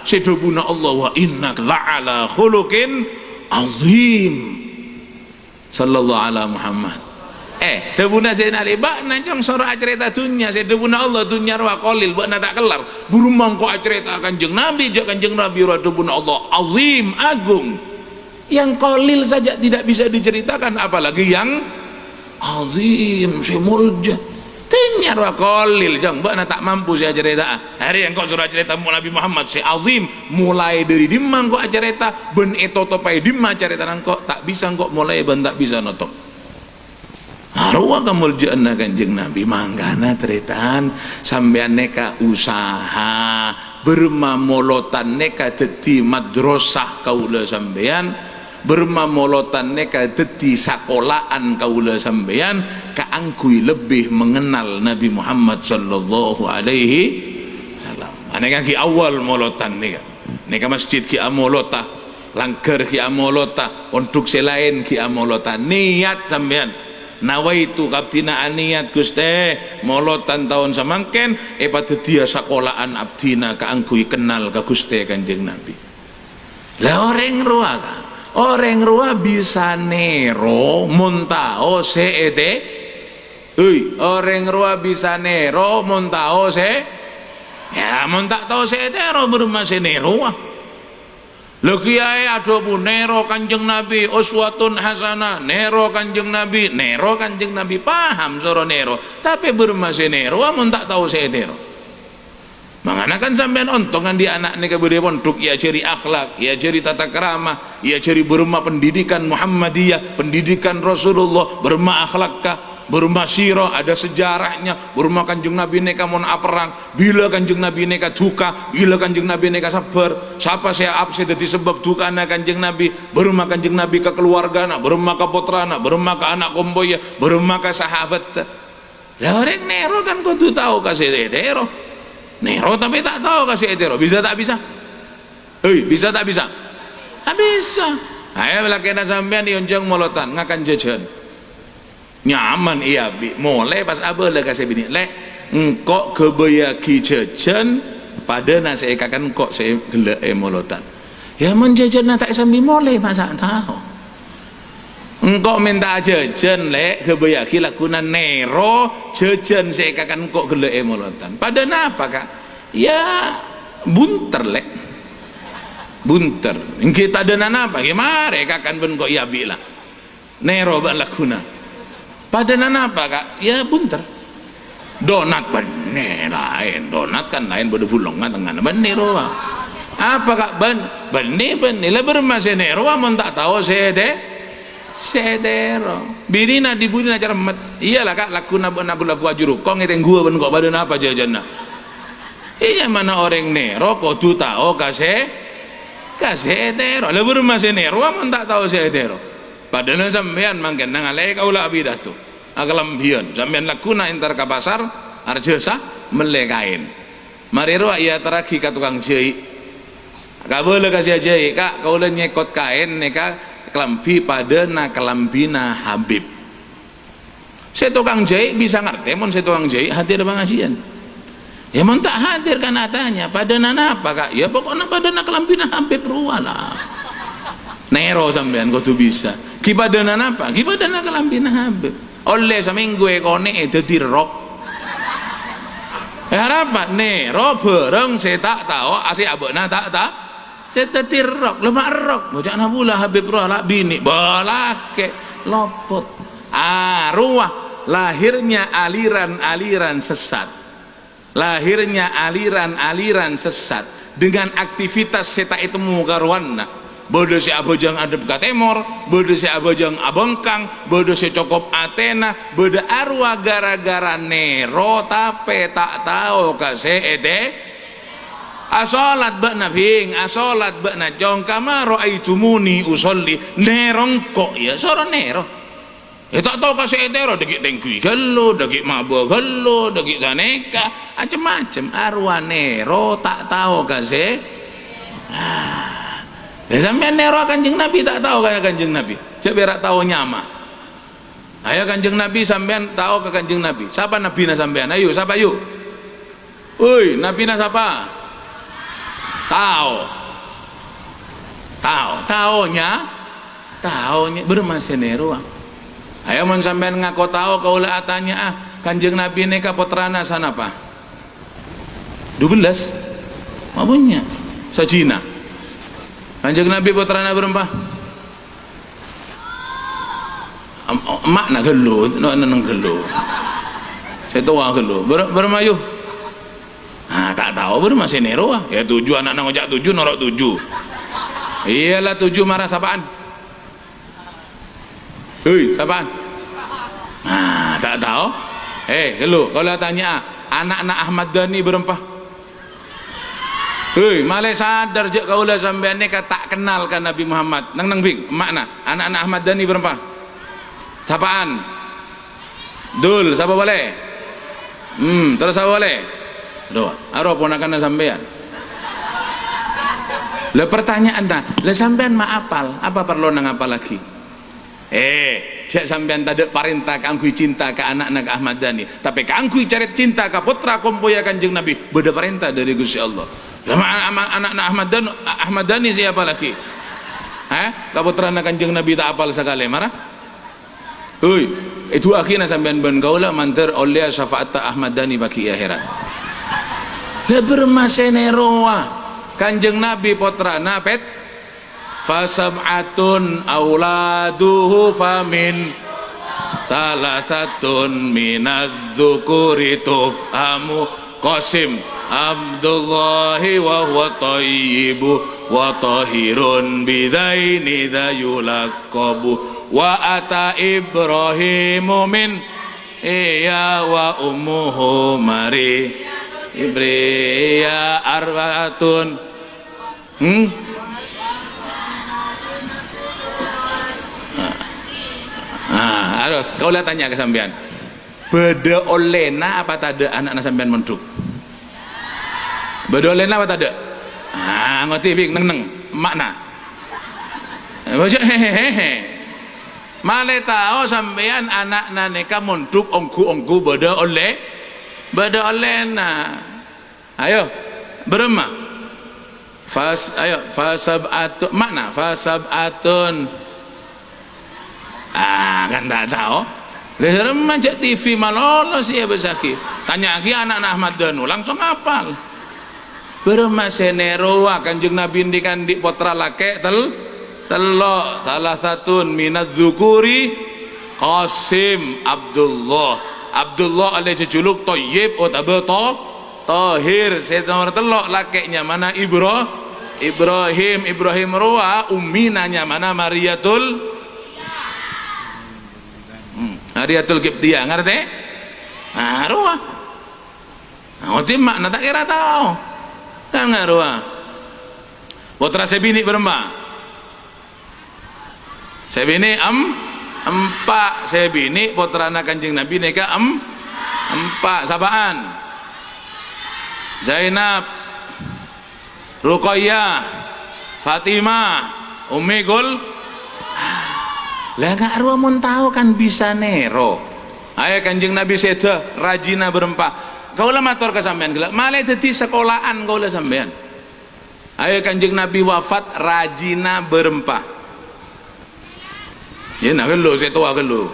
sedubuna Allah wa innaka la'ala khuluqin azim sallallahu ala Muhammad. Debuna Sayyidina Ali bak nanjong sora acerita dunya sedebuna Allah dunya wa qalil bak tak kelar burung mangko acerita kanjeng Nabi jak kanjeng Nabi wa debuna Allah azim agung. Yang qalil saja tidak bisa diceritakan apalagi yang azim simulja dunya wa qalil jang bak tak mampu saya cerita hari yang kau surah cerita Nabi Muhammad si azim mulai dari dimang kok cerita ben etotopai dimma cerita kok tak bisa kok mulai ben tak bisa notok. Arwah kemuliaan kanjeng Nabi manggana teritaan sampean neka usaha bermamolotan neka dadi madrasah kaula sampean bermamolotan neka dadi sakolahan kaula sampean kaangkui lebih mengenal Nabi Muhammad sallallahu alaihi wasallam. Aneka ki awal molotan neka masjid ki amolota langker ki amolota untuk selain ki amolota niat sampean nawaitu kaptina aniat Gusti molotan tahun samangken pada dia sekolahan abdina kaangkui kenal ka Gusti kanjeng Nabi. Lah orang ruah bisa nero muntao seede orang ruah bisa nero muntao se ya muntak tau seedero bermasih nero lho kiai ada pun nero kanjeng Nabi uswatun hasanah nero kanjeng Nabi paham soro nero tapi bermasih nero amun tak tahu saya nero mangana kan sampean ontongan di anak nika beri pondok ya ciri akhlak ya ciri tata keramah ya ciri berma pendidikan Muhammadiyah pendidikan Rasulullah berma akhlak berumah sirah ada sejarahnya berumah kanjeng Nabi neka mon perang bila kanjeng Nabi neka duka bila kanjeng Nabi neka sabar siapa saya absen dari sebab duka anak kanjeng Nabi berumah kanjeng Nabi ke keluarga anak berumah ke putra anak berumah ke anak komboya berumah ke sahabat lah orang nero kan kudu tahu kasih etero nero tapi tak tahu kasih etero bisa tak bisa bisa tak bisa tak bisa ayo lakena sampean dionjang molotan ngakan jajan nyaman iya bi mulai pas abah lah kasih bini lek engkok kebayaki jajan pada nasi ekakan kok saya gelak molotan ya menjajan tak sambil mulai masa tahu engkok minta jajan lek kebayaki lakunan nero jajan saya ekakan kok gelak molotan pada napa kak ya bunter lek bunter kita ada napa gimana ekakan ben kok iya bi lah nero bak lakunan pada apa kak? Ya bunter donat bener lain donat kan lain bodoh bulong tengah bener apa kak bener lah bermasih nero amun tak tahu sedero birina dibudina cara mat iyalah kak lakuna laku ajuru kong ngiteng gua ben kok badan apa jajanna iya mana orang nero kok tu tahu kasih sedero lah bermasih nero amun tak tahu sedero padahal sampean mangken nang alai kaula abidatu akalambian sampean lakuna entar ka pasar arjasa melekain mari ro ya teragi ka tukang jahit ka boleh kasih jahit kak kaula nyekot kain neka kelambi padana kelambina Habib saya tukang jahit bisa ngerti mun saya tukang jahit hadir pangasian ya mun tak hadir kan atanya padana apa kak ya pokoknya padana kelambina Habib ruwalah nero sampean kudu bisa kipadana apa kipadana kelambina Habib oleh seminggu ekone dadi rok apa nero bareng saya tak tahu asih abona tak saya dadi rok lemak rok bocah nabula Habib roh lak bini balake lopot ruah lahirnya aliran-aliran sesat dengan aktivitas seta itu mugarwana bodoh si abojang adep ka temor bodoh si abojang abengkang bodoh si cokop Athena bodoh arwah gara-gara nero tapi tak tahu kasih asolat bak nabing asolat bak najong kama ro'aitumuni usolli nerong kok ya seorang nero tak tahu kasih etero dagik tengkui gelo dagik mabuk gelo dagik zaneka macam-macam arwah nero tak tahu kasih sampai nero kanjeng Nabi tak tahu kan kanjeng Nabi coba tahu nyama ayo kanjeng Nabi sampean tahu ke kanjeng Nabi siapa Nabi na sampean ayo siapa yuk woi Nabi na siapa taunya bermasenero. Ayo mun sampean ngaku tahu kaula atanya Kanjeng Nabi neka putrana sanapa 12 mabunya sajina Kanjeng Nabi putrana berapa makna gelo nang gelo saya tua gelo bermayu tak tahu bermasenero ya 7 anak nang ojak 7 norok 7 iyalah 7 marah sapaan hei sapaan tak tahu lu kalau tanya anak-anak Ahmad Dhani berapa hei malah sadar je kaulah sampean ni tak kenal kan Nabi Muhammad nang bing makna anak-anak Ahmad Dhani berapa sapaan dul siapa boleh terus siapa boleh doa aro ponakan sampean lah pertanyaan dah lah sampean mak apal apa perlu nang apa lagi siap sampean tak ada perintah kangkui cinta ke anak-anak Ahmad Dhani tapi kangkui cari cinta ke putra kompoya Kanjeng Nabi beda perintah dari Gusti Allah anak-anak Ahmad Dhani siapa lagi ke putra Kanjeng Nabi tak apal sekali marah itu akhirnya sampean ben kaula mantar oleh syafaat Ahmad Dhani bagi akhirat lah bermaseneroa Kanjeng Nabi putra napet fasab'atun auladuhu famin salasatun minadz-dzukuri tufhamu Qasim Abdullahi wa huwa thayyibu wa tahirun bidaini dayulaqabu wa ata Ibrahimu min iya wa ummuhu mari ibriya arbaatun aduh, kau lihat tanya ke sampean beda olena apa tak ada anak sampean menduk beda olena apa tak ada ngerti bing neng makna hehehe malah tahu sampean anak naneka menduk ongku beda olena ayo berema fasab'atun makna fasab'atun kan tak tahu leher macam TV malolos ya besaki tanya lagi anak Ahmad Dhani langsung hafal bermasenero Kanjeng Nabi indikan di putra laki telok salah satu minadz-dzukuri Qasim Abdullah oleh jejuluk Thayyib Tahir saya nomor telok lakinya mana Ibrahim roa umminanya mana Mariatul Qibtiyah ngerti? Ngaruh ngerti makna tak kira tahu dan ngaruh putra sebini berapa? Sebini empat sebini putra anak Kanjeng Nabi neka empat sabaan Zainab Ruqayyah Fatimah Ummi Gul lah gak ruang mau tahu kan bisa nero ayo Kanjeng Nabi seda rajina berempat kau lah matur ke sampean malah jadi sekolahan kau lah sampean ayo Kanjeng Nabi wafat rajina berempat ya nak gelo saya tua gelo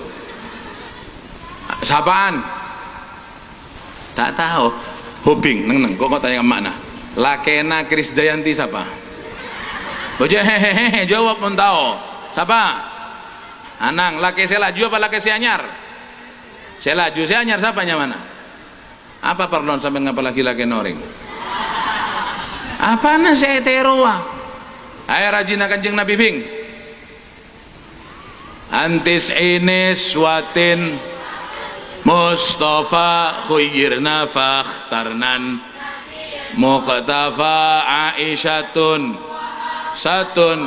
sapaan tak tahu hubing neng kok tanya mana Lakena Krisdayanti siapa bocah hehehe jawab mau tahu siapa Anang, laki selaju apa laki seanyar? Selaju seanyar siapanya mana? Apa perlon sampai ngapa laki-laki noring? Apa na saya teroa? Ayo rajina Kanjeng Nabi bing. Antis inis watin Mustafa khuyyirna fakhtarnan Muqtafa Aisyatun Satun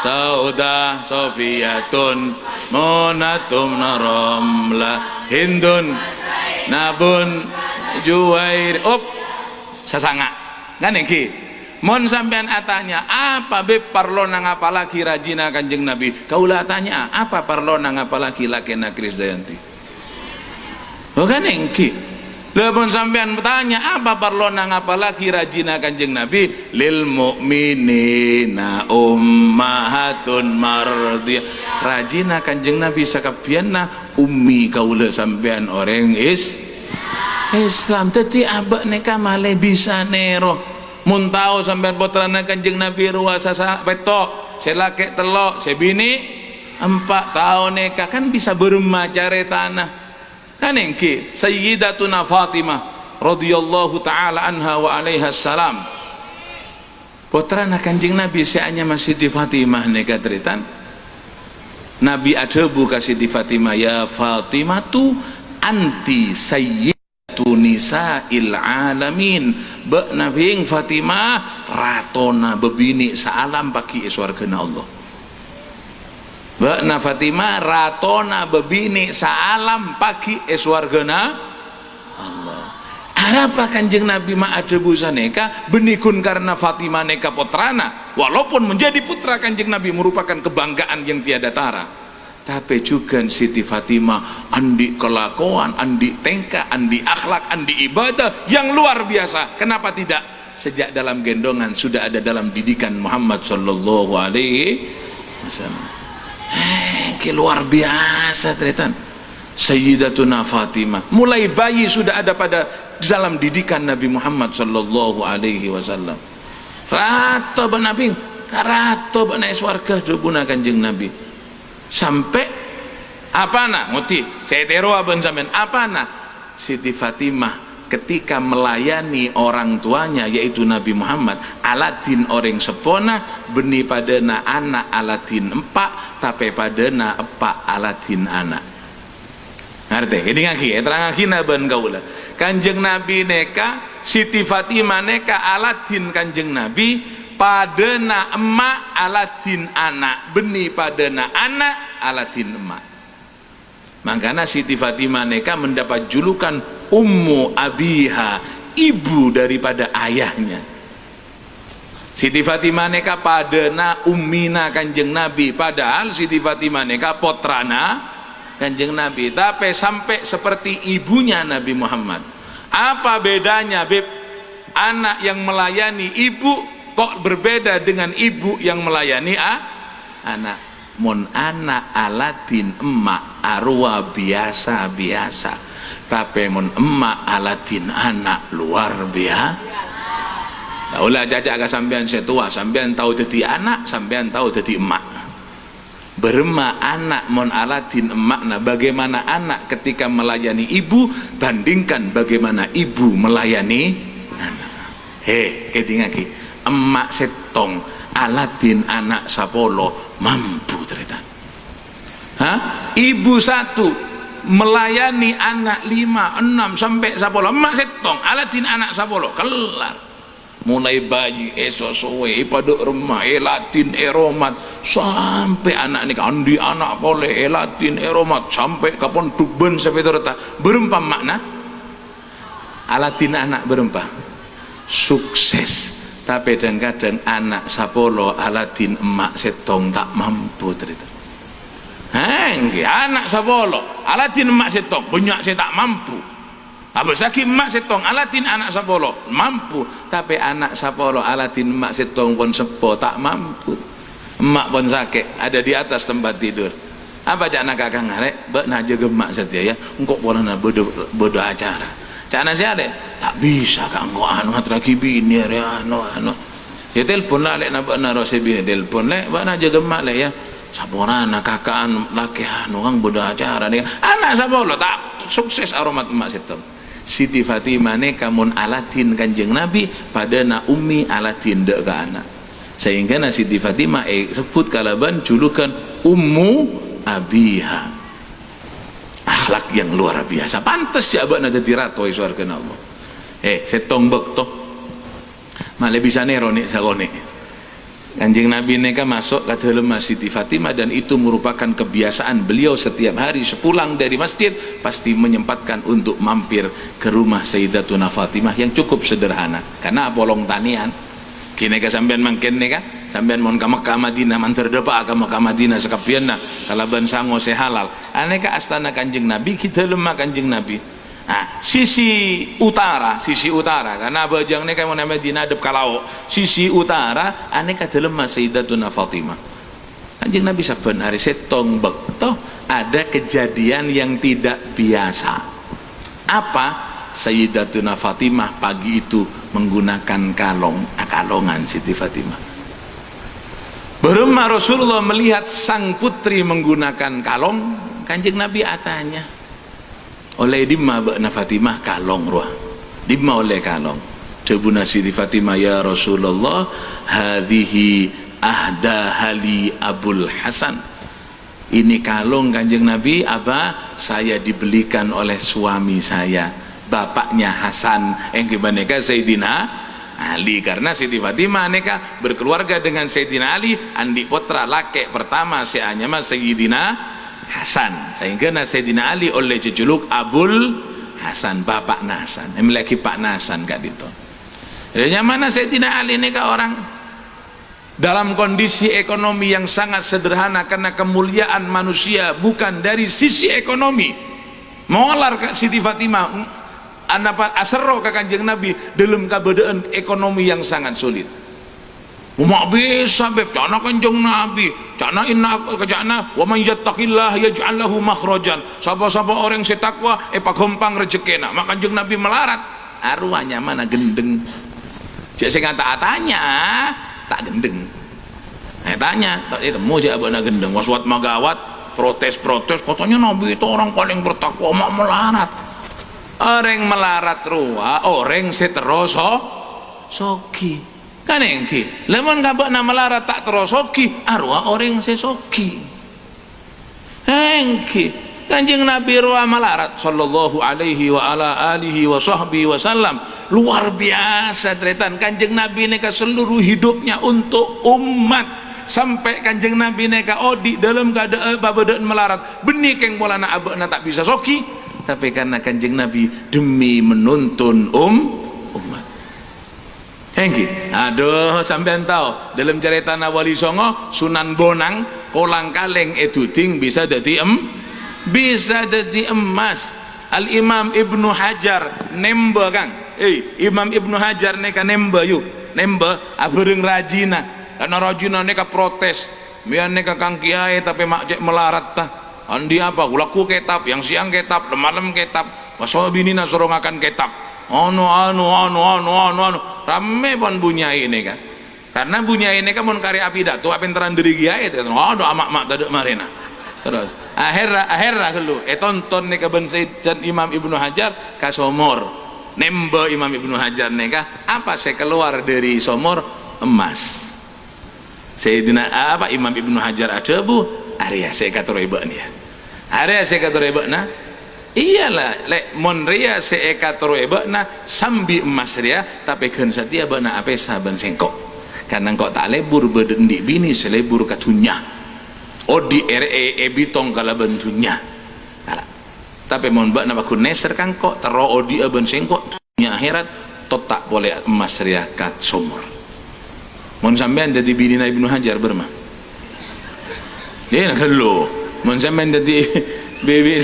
Sauda Sofiyatun Munatum Naramla Hindun Nabun Juwair sasanga kan iki mon sampean atanya apa be parlo nang apa lagi rajina Kanjeng Nabi kaulah tanya apa parlo nang apa lagi lakena Krisdayanti kan iki Lamun sampean bertanya apa parlona ngapalaki rajina Kanjeng Nabi, lil mu'minina ummahatun mardiyah. Rajina Kanjeng Nabi sakabianna ummi kaula sampean orang Islam. Dadi abak neka male bisa nero. Mun tau sampean putrana Kanjeng Nabi ruasa petok, selake telok, sebini 4 tahun neka kan bisa bermacare tanah. Kan engke Sayyidatuna Fatimah radhiyallahu taala anha wa alaiha salam, putrana Kanjeng Nabi seanya masih di Fatimah neka teritan Nabi adebu ka Siti Fatimah, ya Fatimah tu anti sayyidatu nisa'il alamin. Bak Nabi Fatimah ratona bebini saalam paki swargana Allah. Bakna Fatimah ratona bebini saalam pagi eswargana Allah. Harapa Kanjeng Nabi ma'adebu saneka benikun karena Fatimah neka putrana, walaupun menjadi putra Kanjeng Nabi merupakan kebanggaan yang tiada tara, tapi juga Siti Fatimah andi kelakuan, andi tingkah, andi akhlak, andi ibadah yang luar biasa. Kenapa tidak? Sejak dalam gendongan sudah ada dalam didikan Muhammad sallallahu alaihi wasallam. Luar biasa teritan Sayyidatuna Fatimah mulai bayi sudah ada pada dalam didikan Nabi Muhammad sallallahu alaihi wasallam. Rato Nabi rato bana swarga dubuna Kanjeng Nabi sampai apana nguti setero aben sampean apana Siti Fatimah ketika melayani orang tuanya yaitu Nabi Muhammad, Aladin orang sepona beni padana anak Aladin empak tapi padana epak Aladin anak. Ngerti? Ini ngaki terangaki naban kaula. Kanjeng Nabi neka Siti Fatimah neka Aladin Kanjeng Nabi padana emak Aladin anak, beni padana anak Aladin emak. Makanya Siti Fatimah neka mendapat julukan Ummu Abiha, ibu daripada ayahnya. Siti Fatimah neka padana ummina Kanjeng Nabi, padahal Siti Fatimah neka potrana Kanjeng Nabi, tapi sampai seperti ibunya Nabi Muhammad. Apa bedanya beb? Anak yang melayani ibu kok berbeda dengan ibu yang melayani anak? Mon anak Aladin emak arwah biasa-biasa, tapi mon emak Aladin anak luar biasa. Ulah jajak ke sampean setua, sampean tahu jadi anak, sampean tahu jadi emak. Berema anak mon Aladin emak, nah bagaimana anak ketika melayani ibu, bandingkan bagaimana ibu melayani anak. Kedingaki emak setong Aladin anak sapolo mampu cerita. Ibu satu melayani anak 5, 6 sampai sapolo, emak setong Aladin anak sapolo kelar. Mulai bayi esok sowe pada remah Aladin eromat sampai anak ni andi anak boleh Aladin eromat sampai kapan tuben sampai terta berempa makna Aladin anak berempa sukses. Tapi kadang-kadang anak sapolo Aladin emak setong tak mampu cerita. Anak sapolo Aladin emak setong banyak saya tak mampu. Abis lagi emak setong Aladin anak sapolo mampu, tapi anak sapolo Aladin emak setong pun sepo tak mampu. Emak pun sakit ada di atas tempat tidur. Apa cak nak kakak ngarek bak nak jaga emak setia ya engkau pun nak bodo acara. Cak nasihat tak bisa kak engkau anu lagi bini ya anu ya telepon lah lek nak naro sebini telepon lek bak nak jaga emak lek ya saborana kakak anu laki anu kang bodo acara nih anak sapolo tak sukses aromat emak setong. Siti Fatimah neka mun Aladin Kanjeng Nabi padana ummi Aladin dek ke anak, sehingga Siti Fatimah sebut kalaban julukan Ummu Abiha. Akhlak yang luar biasa, pantas ya abak jadi ratu surga Allah. Setong bekto malah bisa nero nih sakone. Kanjeng Nabi neka masuk ke dalam Siti Fatimah dan itu merupakan kebiasaan beliau setiap hari sepulang dari masjid pasti menyempatkan untuk mampir ke rumah Sayyidatuna Fatimah yang cukup sederhana karena bolong tanian. Kini ka sampean mangken neka sampean mon ka Mekah Madinah mantar depa ka Mekah Madinah sekapianna kalaban sango se halal. Aneka astana Kanjeng Nabi kita lemah Kanjeng Nabi. Nah, sisi utara karena bajang ini kayak namanya dinadep kalau sisi utara aneka dalam Sayyidatuna Fatimah. Kanjeng Nabi saben hari setong bekto ada kejadian yang tidak biasa. Apa? Sayyidatuna Fatimah pagi itu menggunakan kalongan Siti Fatimah. Berema Rasulullah melihat sang putri menggunakan kalong, Kanjeng Nabi atanya oleh dimma bakna Fatimah kalong ruah dimma oleh kalong cebuna Siti Fatimah, ya Rasulullah hadhihi ahdahali Abul Hasan, ini kalung Kanjeng Nabi apa saya dibelikan oleh suami saya bapaknya Hasan yang kebanyakan Sayyidina Ali, karena Siti Fatimah neka berkeluarga dengan Sayyidina Ali, andi putra laki pertama seanya mas Sayyidina Hasan, sehingga Sayyidina Ali oleh jejuluk Abul Hasan, bapak Hasan, memiliki Pak Hasan kak itu. Yang mana Sayyidina Ali ini kak orang dalam kondisi ekonomi yang sangat sederhana, karena kemuliaan manusia bukan dari sisi ekonomi. Molar kak Siti Fatimah anapan asero ke Kanjeng Nabi dalam keadaan ekonomi yang sangat sulit. Umak bisa beb cana Kanjeng Nabi cana inna kejana wa man yattaqillah yaj'al lahu makhrajan, sapa-sapa orang setakwa pagompang rezekina. Maka Kanjeng Nabi melarat arwahnya mana gendeng cek sing kata-katanya tak gendeng. Tanya tak temu je abana gendeng waswat magawat protes katanya Nabi itu orang paling bertakwa, mak melarat. Orang melarat ruah orang seteroso soki kan engki lemon kabak nama melarat tak terosoki arwah orang sesoki engki. Kanjeng Nabi ruah melarat sallallahu alaihi wa ala alihi wa sahbihi wasallam luar biasa tretan. Kanjeng Nabi neka seluruh hidupnya untuk umat, sampai Kanjeng Nabi neka odi dalam keadaan melarat benih keng bolana abana tak bisa soki, tapi karena Kanjeng Nabi demi menuntun umat. Engki, aduh sampean tahu dalam cerita Wali Songo Sunan Bonang kolang kaleng ting bisa jadi emas. Al Imam Ibnu Hajar nembe kang, Imam Ibnu Hajar neka nembe abareng rajina, karena rajina neka protes, mian neka kang kiai tapi mak cek melarat tah. Andi apa? Kulaku kitab, yang siang kitab, malam kitab, wasabinina sorongakan kitab. Anu rame pon bunyai ini kan, karena bunyai ini kan mon karya pidato apa yang terandiri kiai itu, aduh amak taduk marina. Terus akhirnya gelu tonton nih kaben Sayyid Imam Ibnu Hajar kasomor nembe Imam Ibnu Hajar neka apa saya keluar dari somor emas. Sayyidina apa Imam Ibnu Hajar ada bu area saya kata reba nih ya, area saya kata reba nah iyalah lek mon ria saya kata reba nah sambi emas ria tapi kan setia bana apa saban sengkok, karena kok tak lebur bedendi bini selebur katunya odi bitong kala bentunya, tapi mon bak nama kuneser kan kok tero odi aben sengkok dunia akhirat tot tak boleh emas ria kat somor. Mon sampean jadi bini Ibnu Hajar bermah dia nak lo mon sampean jadi bibi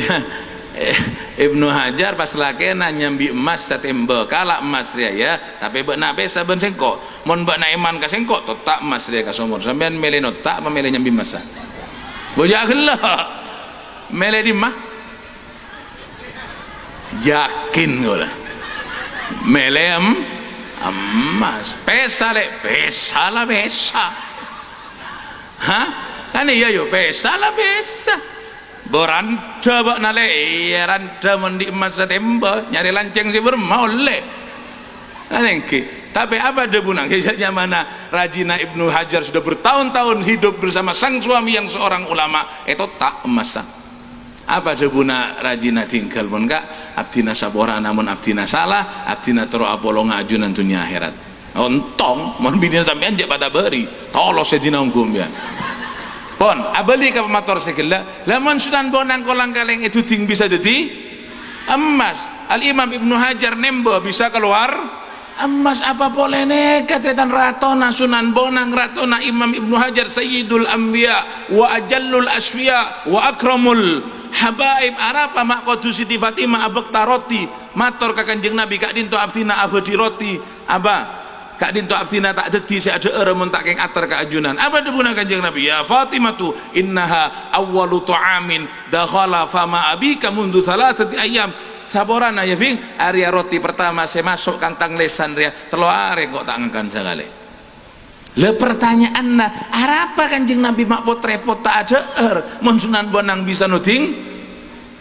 Ibnu Hajar pas laki nyambi emas satembe kala emas ria ya, tapi bak besa ben sengkok mon bak iman ka sengkok tot tak emas ria ka somor. Sampean milih not tak apa milih nyambi emas bojagellah milih di mah yakin gola milih emas pesa lek pesa lah pesa hah kan iya yo pesa lah pesa beranda bak nale iya randa mendi emas satemba nyari lanceng si berma oleh kan engke. Tapi apa debunang kisahnya mana Rajina Ibnu Hajar sudah bertahun-tahun hidup bersama sang suami yang seorang ulama itu tak emas. Apa debuna Rajina tinggal pun kak abdina sabora namun abdina salah abdina tero apolo ngajunan dunia akhirat ontong mon bini sampean je pada beri tolo sedina hukum ya pon abali ka motor sekela lamun Sunan Bonang kolang kaleng itu ting bisa jadi emas. Al Imam Ibnu Hajar nembo bisa keluar emas. Apa boleh nekat retan ratona Sunan Bonang ratona Imam Ibnu Hajar Sayyidul Anbiya wa ajallul asfiya wa akramul habaib arapa mak kodu Siti Fatimah abekta roti matur ka Kanjeng Nabi kak dinto abdina abadi roti aba kak dinto abdina tak dedi si ada mun tak keng atar ka ajunan apa debuna Kanjeng Nabi ya Fatimah tu innaha awwalu ta'amin dakhala fama abika mundu salasati ayyam saborana ya Fing area roti pertama saya masuk kang tang lesan ria telo are kok tak ngangkan sagale le pertanyaan na arapa Kanjeng Nabi mak pot-repot tak ada mun Sunan Bonang bisa nuting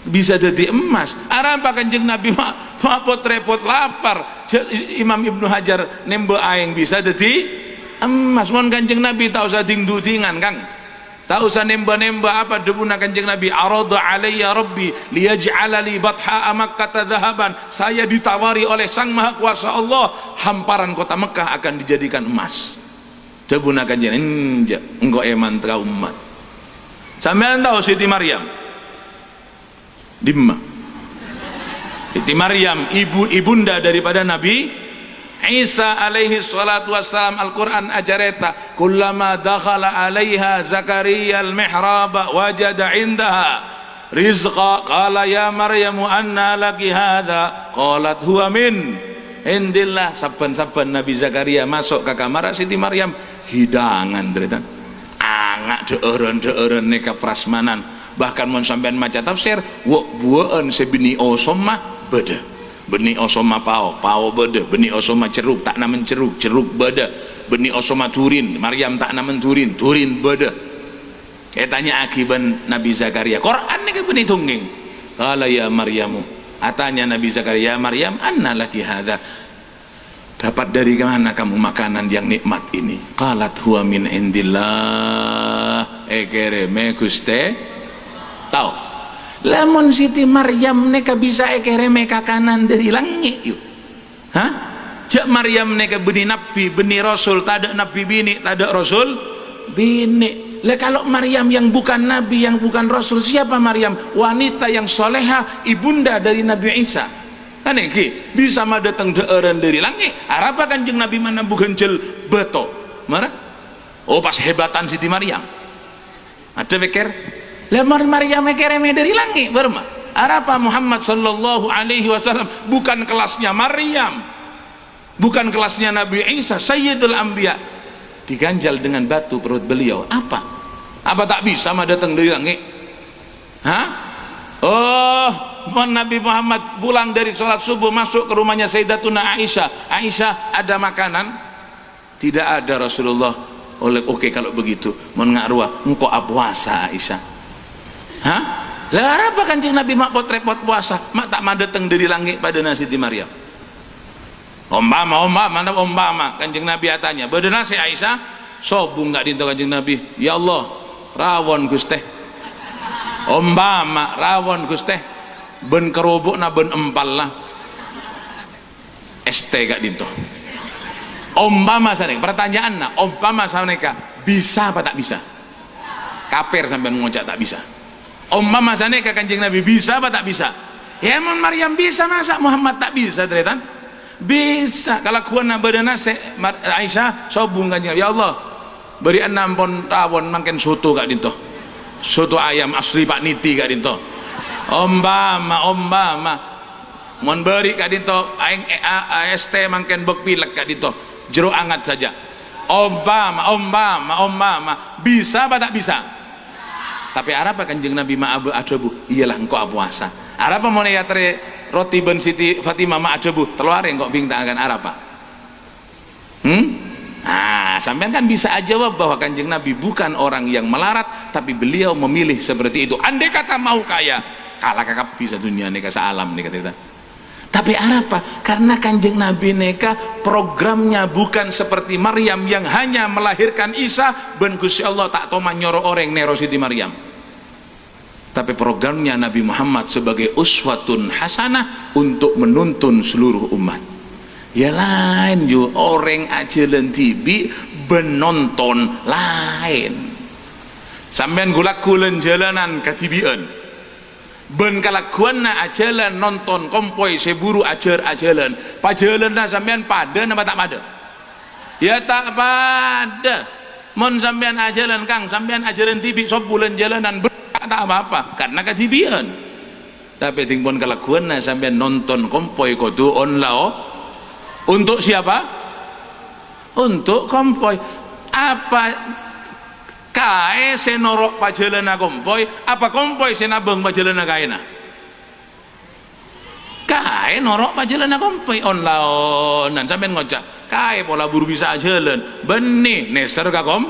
bisa jadi emas arapa Kanjeng Nabi mak pot-repot lapar Imam Ibnu Hajar nembe aing bisa jadi emas mun Kanjeng Nabi tak usah ding-dudingan Kang tak usah nemba-nemba apa debuna Kanjeng Nabi arada alayya rabbi liyaj'ala li batha Makkah dhahaban saya ditawari oleh Sang Maha Kuasa Allah hamparan kota Mekah akan dijadikan emas debuna Kanjeng engko eman tra umat sampean tahu Siti Maryam dimma Siti Maryam ibunda daripada Nabi Isa alaihi salatu wassalam Al-Quran ajareta kullama dakhala alaiha Zakaria al-mihraba wajada indaha rizqa qala ya Maryamu anna laki hadha qalat huwa min indillah saban-saban Nabi Zakaria masuk ke kamar Siti Maryam hidangan derita angak deeureun neka prasmanan bahkan mun sampean maca tafsir wa bueun sebini osoma beda benih osoma pao beda benih osoma ceruk tak namen ceruk beda benih osoma turin Maryam tak namen turin beda tanya akiban Nabi Zakaria Quran ni ke benih tungging qala ya Maryamu atanya Nabi Zakaria Maryam anna laki hadha dapat dari mana kamu makanan yang nikmat ini qalat huwa min indillah kereme Guste tahu lamun Siti Maryam neka bisa ekereme kanan dari langit yuk hah jak Maryam neka benih nabi benih rasul tak ada nabi bini tak ada rasul bini lah kalau Maryam yang bukan nabi yang bukan rasul siapa Maryam wanita yang soleha ibunda dari Nabi Isa kan iki bisa mah datang deeureun dari langit arapa Kanjeng Nabi mana bukan jel beto mana oh pas hebatan Siti Maryam ada pikir lemar Maryam kereme dari langit berma arapa Muhammad sallallahu alaihi wasallam bukan kelasnya Maryam bukan kelasnya Nabi Isa Sayyidul Anbiya diganjal dengan batu perut beliau apa tak bisa mah datang dari langit hah oh Nabi Muhammad pulang dari sholat subuh masuk ke rumahnya Sayyidatuna Aisyah ada makanan tidak ada Rasulullah oleh oke kalau begitu mun ngaruah engko puasa Aisyah hah? Lah apa Kanjeng Nabi mak pot-repot puasa mak tak madeteng dari langit pada Siti Maryam umpama Kanjeng Nabi atanya badana si Aisyah sobung gak dinto Kanjeng Nabi ya Allah rawon Guste umpama rawon Guste ben kerobok na ben empal lah ST gak dinto umpama sana pertanyaan na umpama saneka bisa apa tak bisa kaper sampai ngocak tak bisa umpama saneka Kanjeng Nabi bisa apa tak bisa ya mon Maryam bisa masa Muhammad tak bisa teretan bisa kalau kuana badana Aisyah sobung Kanjeng ya Allah beri 6 pon rawon mangken soto gak dinto soto ayam asli Pak Niti gak dinto umpama mon beri gak dinto aing ST mangken bek pilek gak dinto jeruk anget saja umpama bisa apa tak bisa tapi arapa Kanjeng Nabi ma'abu ajabu iyalah engkau puasa arapa mau neatre roti ben Siti Fatimah ma'ajabu teluare engkau bintang akan arapa sampean kan bisa jawab bahwa Kanjeng Nabi bukan orang yang melarat tapi beliau memilih seperti itu andai kata mau kaya kalah kakap bisa dunia neka saalam neka kita tapi arapa karena Kanjeng Nabi neka programnya bukan seperti Maryam yang hanya melahirkan Isa ben Gusti Allah tak toma nyoro orang nero Siti Maryam tapi programnya Nabi Muhammad sebagai uswatun hasanah untuk menuntun seluruh umat ya lain jo orang ajalan TV benonton lain sampean gulak-gulen jalanan katibian ben kalakuanna ajalan nonton kompoi seburu ajalan pajalan sampean pada apa tak pada ya tak pada mon sampean ajalan Kang sampean ajalan TV sop bulan jalanan tak apa-apa karena kajibian. Tapi tingpun kelakuan sampai nonton kompoi kudu on lao. Untuk siapa? Untuk kompoi. Apa kae senorok pajelana kompoi? Apa kompoi senabeng pajelana kaena? Kae norok pajelana kompoi on laonan sampai ngocak. Kae pola buru bisa jalan. Benih neser ka kom?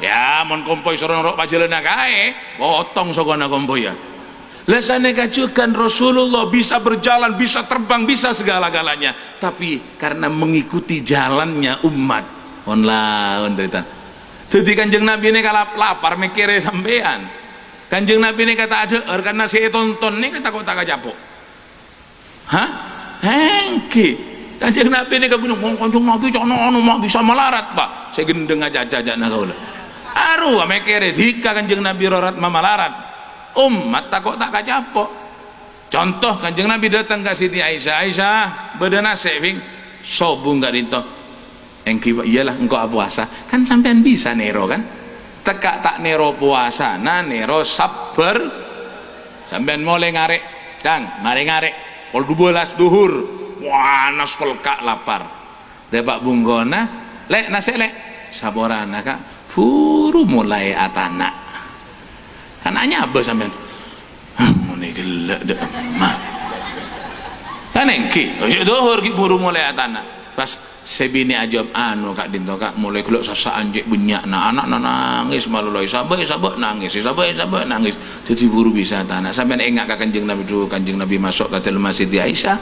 Ya mon kompoi soro norok pajelana kae, potong sogona kompoi ya. Lesane kajukan Rasulullah bisa berjalan, bisa terbang, bisa segala-galanya, tapi karena mengikuti jalannya umat on cerita. Jadi Kanjeng Nabi ini kalau lapar mikirnya sampean. Kanjeng Nabi ini kata ada karena saya tonton ini kata kok tak kacapok. Hah? Hengki. Kanjeng Nabi ini kebunuh Kanjeng Nabi cono mau bisa melarat pak. Saya gendeng aja nak kau lah. Aru mikirnya jika Kanjeng Nabi rorat mamalarat. Umat takut tak kacapok. Contoh Kanjeng Nabi datang ke Siti Aisyah beda nasi bing sobung gak dinto engki iyalah engkau puasa kan sampean bisa nero kan teka tak nero puasa nah nero sabar sampean mulai ngarek kang mari ngarek pol 12 duhur panas kolkak lapar depak bunggona lek nasi lek saborana kak furu mulai atana kan hanya apa sampean muni gelak dek mah kan engki dohor ki buru mulai atana pas sebini ajab anu kak dinto kak mulai gelak sasa anjek bunyak na anak nangis maluloi sabai nangis sabai nangis jadi buru bisa atana sampean engak ka Kanjeng Nabi dulu Kanjeng Nabi masuk ke dalam Masjid Aisyah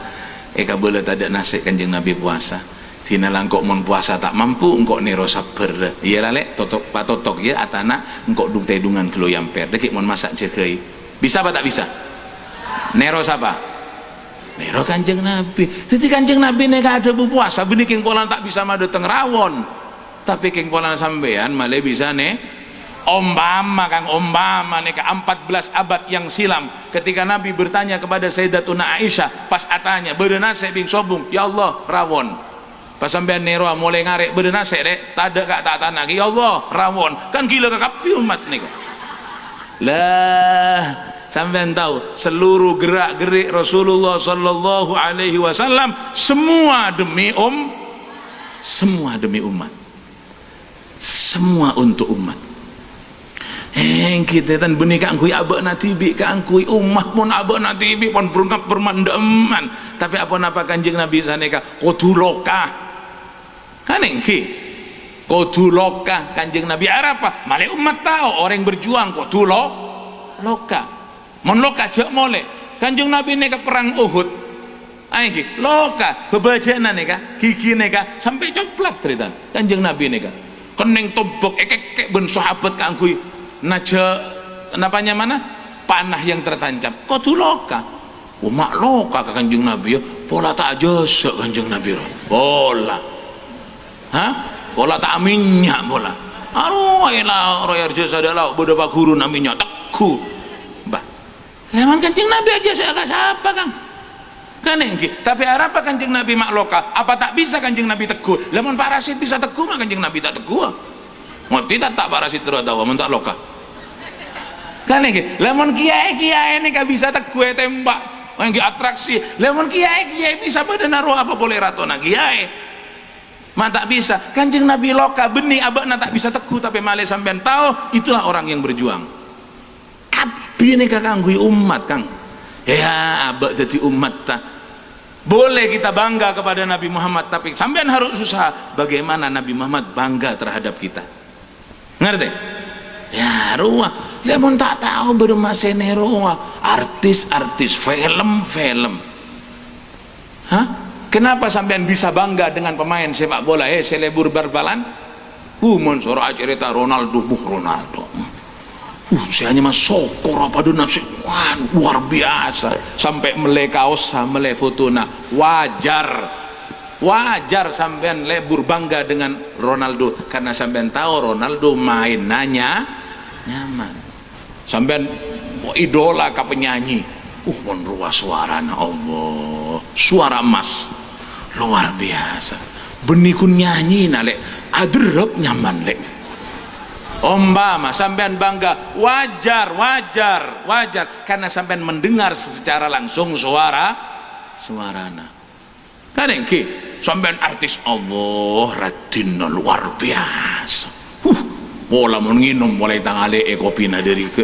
boleh tak ada nasi Kanjeng Nabi puasa tina langkok mon puasa tak mampu engkok nero sabar iya lek totok patotok ya atana engkok dung tedungan kilo yamper dekik mon masak jehei bisa apa tak bisa nero siapa nero Kanjeng Nabi jadi Kanjeng Nabi ini ada puasa bini king polan tak bisa madu teng rawon tapi king polan sampean malah bisa nih umpama nih ke 14 abad yang silam ketika Nabi bertanya kepada Sayyidatuna Aisyah pas atanya berenase bing sobung ya Allah rawon pas sampean nero mulai ngarek berenase dek tak ada kak tak tanah ya Allah rawon kan gila kekapi umat nih lah sampean tahu seluruh gerak gerik Rasulullah Sallallahu Alaihi Wasallam semua demi semua demi umat semua untuk umat kita tan benih kak angkui abak natibi kak angkui umat pun abak natibi pun berungkap bermandaman tapi apa napa Kanjeng Nabi saneka koduloka kan engki koduloka Kanjeng Nabi apa malah umat tahu orang yang berjuang koduloka mon loka jak mole Kanjeng Nabi neka perang Uhud engki loka bebajana neka gigi neka sampai coplat cerita Kanjeng Nabi neka keneng tobok ekek ben sahabat kak angkui naja napanya mana panah yang tertancap koduloka umak loka ke Kanjeng Nabi ya pola tak jasa Kanjeng Nabi bola pola tak minyak bola aruhailah royar jasa adalah beberapa guru namanya teku bah leman Kanjeng Nabi aja saya agak siapa kang kan engki tapi apa Kanjeng Nabi mak loka apa tak bisa Kanjeng Nabi teguh leman parasit bisa teguh mak Kanjeng Nabi tak teguh ngerti tak parasit terus tahu mentak loka kan ini lemon kiai ini gak bisa tegue tembak yang atraksi lemon kiai bisa pada naruh apa boleh ratona kiai mah tak bisa Kanjeng Nabi loka benih abakna tak bisa teguh tapi malah sampean tahu itulah orang yang berjuang kabi ini kakangui umat kang ya abak jadi umat tak boleh kita bangga kepada Nabi Muhammad tapi sampean harus usaha bagaimana Nabi Muhammad bangga terhadap kita ngerti ya ruah lemon tak tahu bermasene ruah artis film kenapa sampean bisa bangga dengan pemain sepak bola selebur barbalan mon soro cerita Ronaldo saya hanya mas sokor apa dona luar biasa sampai mele kaos mele fotona wajar sampean lebur bangga dengan Ronaldo karena sampean tahu Ronaldo main nyaman sampean idola ka penyanyi mon ruas suarana Allah suara emas luar biasa benikun nyanyi nalek adrep nyaman lek Umpama sampean bangga, wajar karena sampean mendengar secara langsung suarana. Kan engke sampean artis Allah radina luar biasa. Bola menginum mulai tangale kopina dari ke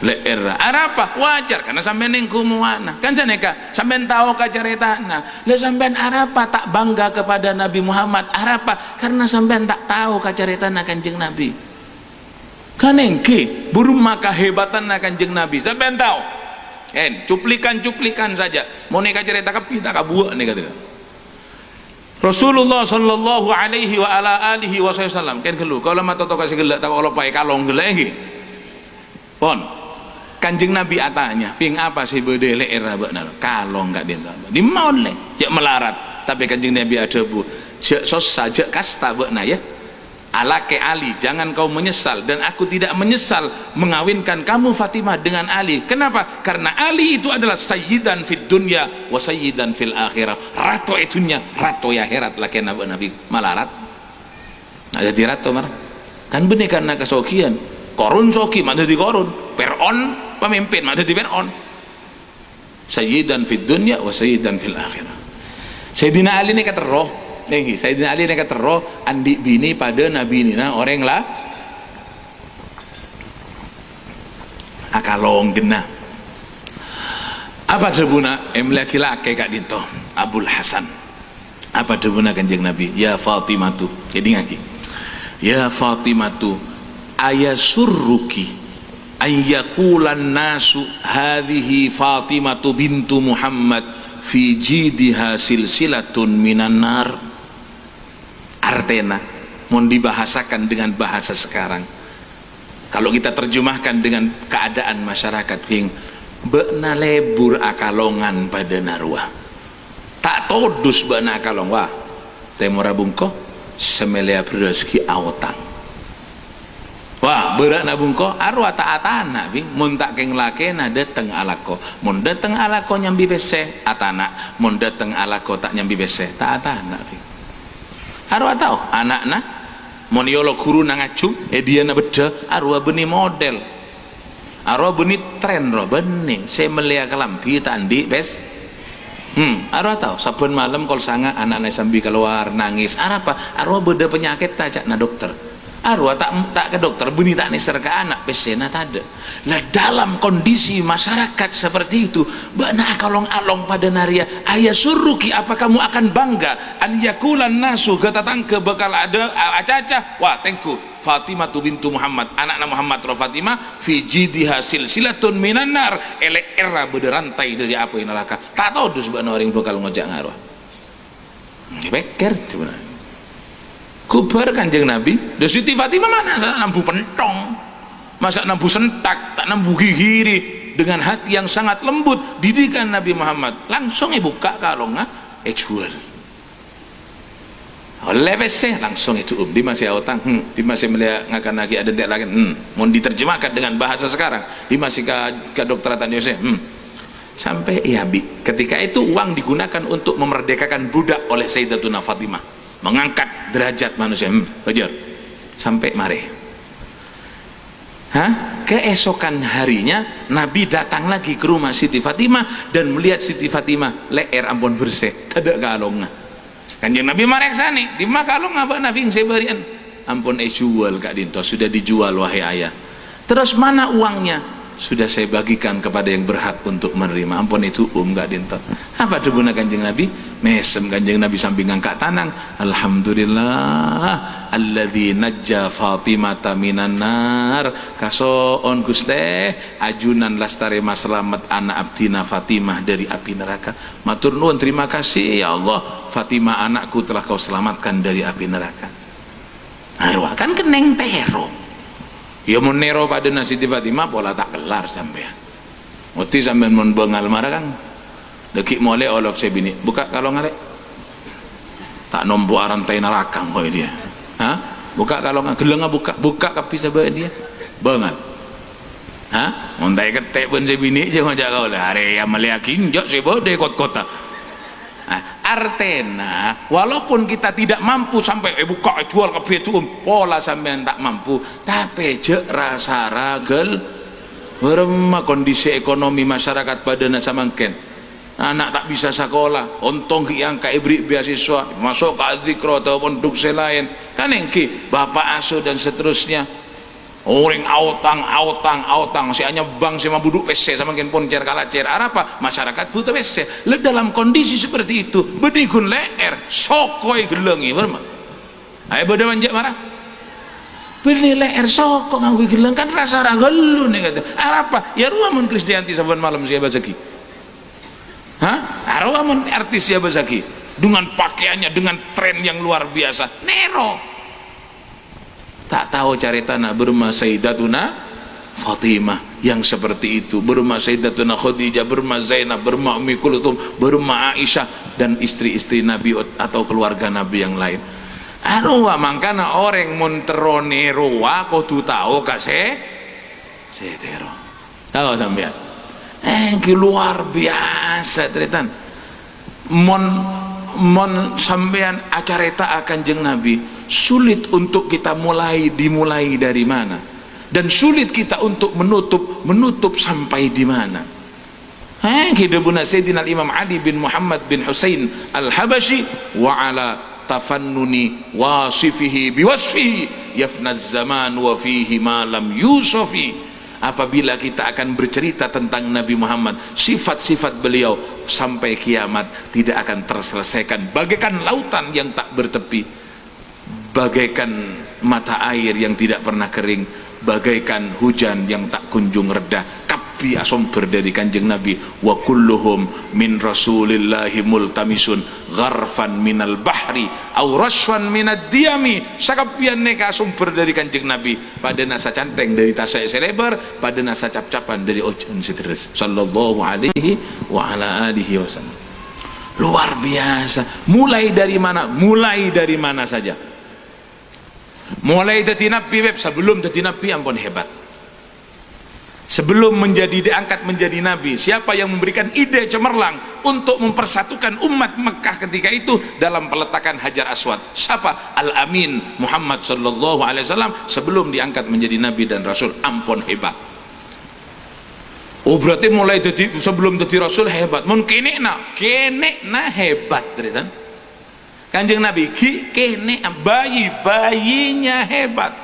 leer. Arapa wajar karena sampean ning kumuana. Kan saneka sampean tahu kacaretana. Le sampean arapa tak bangga kepada Nabi Muhammad? Arapa karena sampean tak tahu kacaretana Kanjeng Nabi. Kanengke burung maka hebatan Kanjeng Nabi sampean tahu cuplikan saja mau neka cerita kapita kabuak nih kata Rasulullah sallallahu alaihi wa ala alihi wasallam kan gelu kalau mata to kasih gelak tak kalau pakai kalong gelak nggih pon Kanjeng Nabi atanya ping apa sih bede leer bakna kalong enggak di maun le ya melarat tapi Kanjeng Nabi ada bu sos saja kasta bakna ya alake Ali, jangan kau menyesal dan aku tidak menyesal mengawinkan kamu Fatimah dengan Ali. Kenapa? Karena Ali itu adalah sayyidan fid dunya wa sayyidan fil akhirah. Ratu itunya, ratu ya akhirat laki Nabi malarat. Ada di ratu mar. Kan benih karena kesokian. Korun soki mana di korun. Peron pemimpin mana di peron. Sayyidan fid dunya wa sayyidan fil akhirah. Sayyidina Ali ini kata roh. Nih, Sayyidina Ali yang kata roh andi bini pada Nabi ini orang lah akalong gena apa debuna laki-laki kak dinto Abul Hasan apa debuna Kanjeng Nabi ya Fatimatu jadi ngaki ya Fatimatu ayasurruki ayyakulan nasu hadhihi Fatimatu bintu Muhammad fi jidiha silsilatun minan nar. Artena mau dibahasakan dengan bahasa sekarang kalau kita terjemahkan dengan keadaan masyarakat yang bekna lebur akalongan pada narwa tak todus bekna akalong wah temora bungko semelia berdoski awotang wah berak nabungko arwah taatana bing mun tak keng lake na dateng alako mun dateng alako nyambi bese atana mun dateng alako tak nyambi bese taatana bing arwah tahu anakna moniolog guru nangacum dia na beda arwah beni model arwah beni tren roh beni saya melihat kelampi tandi bes arwah tahu sabun malam kalau sanga anak-anak sambil keluar nangis apa arwah beda penyakit tajak na dokter arwah tak ke dokter beni tak nisar ke anak pesena tada nah dalam kondisi masyarakat seperti itu bana kalong-along pada naria ayah suruki apa kamu akan bangga an yakulan nasu gatatang ke bakal ada acaca wah tengku Fatimah bintu Muhammad anak Muhammad Fatimah fi jidiha silsilatun minan nar ele era bederantai dari apa yang neraka tak tahu dus bana orang bakal ngojak ngarwah beker sebenarnya kubar Kanjeng Nabi dan Siti Fatimah mana sana nampu pentong masa nampu sentak tak nampu gigiri dengan hati yang sangat lembut didikan Nabi Muhammad langsung buka kalongnya jual oleh bese langsung itu di masih utang di masih melihat ngakan lagi ada tidak lagi mau diterjemahkan dengan bahasa sekarang di masih ke dokteratan Yosef sampai ya bi ketika itu uang digunakan untuk memerdekakan budak oleh Sayyidatuna Fatimah mengangkat derajat manusia wajar sampai mare keesokan harinya Nabi datang lagi ke rumah Siti Fatimah dan melihat Siti Fatimah leer ampun bersih tidak kalongnya Kanjeng Nabi marek sani di makalong apa Nabi yang sebarian ampun jual kak dinto sudah dijual wahai ayah terus mana uangnya sudah saya bagikan kepada yang berhak untuk menerima ampun itu gak dinto apa debuna Kanjeng Nabi mesem Kanjeng Nabi sambil ngangkat tanang alhamdulillah alladzi najja Fatimata minan nar kasoon Gusti ajunan lastare maslamet anak abdina Fatimah dari api neraka matur nuwun terima kasih ya Allah Fatimah anakku telah kau selamatkan dari api neraka arwah kan keneng tero ya mun nero pada Siti Fatimah pola tak kelar sampean muti sampean mun bengal marah kang dekik mole olok saya bini buka kalau ngarek tak nombo arantai narakang kok dia buka kalau nggak geleng buka kapi sabah dia bengal montai ketek pun saya bini jangan jaga oleh hari yang meliakin jok saya bawa deh kota artena walaupun kita tidak mampu sampai buka jual ke itu pola sampean tak mampu, tapi je rasa ragel berma kondisi ekonomi masyarakat badana samangken anak tak bisa sekolah untung yang ke ibri beasiswa masuk ke adzikro atau pondok lain kan engki bapak asuh dan seterusnya orang autang si hanya bang si mabuduk PC sama ken pon cer kala cer apa masyarakat butuh PC le dalam kondisi seperti itu bedigun leer sokoi gelengi berma ayo bodoh manjak marah beli leer sokoi nganggu geleng kan rasa ragelu nih kata apa ya ruamun Kristianti saban malam siapa zaki ruamun artis siapa zaki dengan pakaiannya dengan tren yang luar biasa Nero tak tahu caritana berma Sayyidatuna Fatimah yang seperti itu, berma Sayyidatuna Khadijah, berma Zainab, berma Ummi Kulthum, berma Aisyah dan istri-istri Nabi atau keluarga Nabi yang lain. Arwa mangkana orang monterone roa kudu tahu kase setero. Tahu sampean? Luar biasa teritan. Mon sampean acarita akan jeng Nabi sulit untuk kita dimulai dari mana dan sulit kita untuk menutup sampai di mana. Kita buna Sayyidina Imam Ali bin Muhammad bin Husain Al-Habashi wa ala tafannuni wasifihi biwasfihi yafna zaman wa fihi ma lam yusufi. Apabila kita akan bercerita tentang Nabi Muhammad, sifat-sifat beliau sampai kiamat tidak akan terselesaikan, bagaikan lautan yang tak bertepi, bagaikan mata air yang tidak pernah kering, bagaikan hujan yang tak kunjung reda. Kapi asumber dari kanjeng Nabi, wa kulluhum min rasulillahi multamisun gharfan minal bahri au raswan minad diyami. Sakapian neka asumber dari kanjeng Nabi, pada nasa canteng dari tasai selebar, pada nasa cap-capan dari ojan sitris sallallahu alaihi wa ala alihi wasallam. Luar biasa. Mulai dari mana saja. Mulai dari Nabi sebelum dari Nabi ampun hebat. Sebelum diangkat menjadi Nabi, siapa yang memberikan ide cemerlang untuk mempersatukan umat Mekah ketika itu dalam peletakan Hajar Aswad? Siapa? Al-Amin Muhammad sallallahu alaihi wasallam sebelum diangkat menjadi Nabi dan Rasul. Ampun hebat. Oh berarti mulai sebelum jadi Rasul hebat. Mun kene na hebat teritan. Kanjeng Nabi kene bayinya hebat.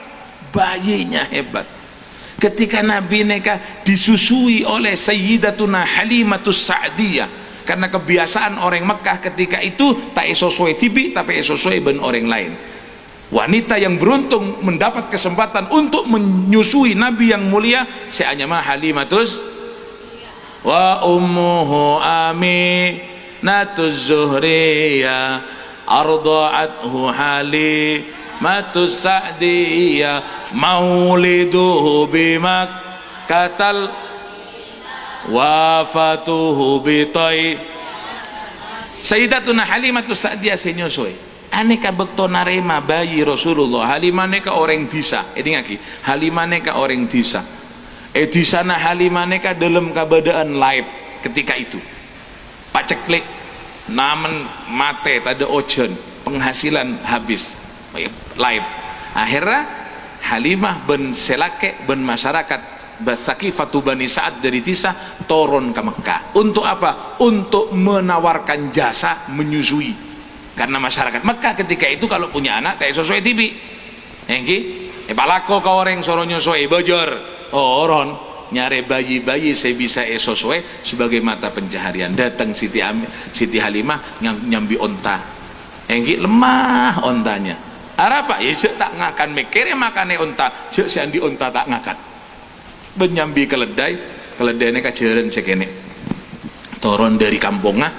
Ketika Nabi neka disusui oleh Sayyidatuna Halimatus Sa'diyah, karena kebiasaan orang Mekah ketika itu tak sesuai tibi tapi sesuai ben orang lain. Wanita yang beruntung mendapat kesempatan untuk menyusui Nabi yang mulia seanya mah Halimatus wa ummuhu Aminatuz Zuhriyah arda'athu Halimatus Sa'diyah mauliduhu bimak katal wafatuhu bitai. Sayyidatuna Halimatus Sa'diyah senyosoi aneka bekto narema bayi Rasulullah. Halimane ka orang disa edingaki Halimane ka orang disa disana Halimane ka dalam keadaan live ketika itu paceklik namen mate tada ojen penghasilan habis live. Akhirnya Halimah ben Selake ben masyarakat Basakifatu Bani Sa'ad dari Tisa turun ke Mekah. Untuk apa? Untuk menawarkan jasa menyusui. Karena masyarakat Mekah ketika itu kalau punya anak tak sesuai tibi. Palako ka orang soro nyusui bojor. Orang nyare bayi-bayi saya bisa sesuai sebagai mata pencaharian. Datang Siti Halimah nyambi onta. Lemah ontanya. Apa? Ya cek tak ngakan mikirnya makane onta, cek siandi onta tak ngakan. Benyambi keledainya kajaran sekene. Turun dari kampungnya,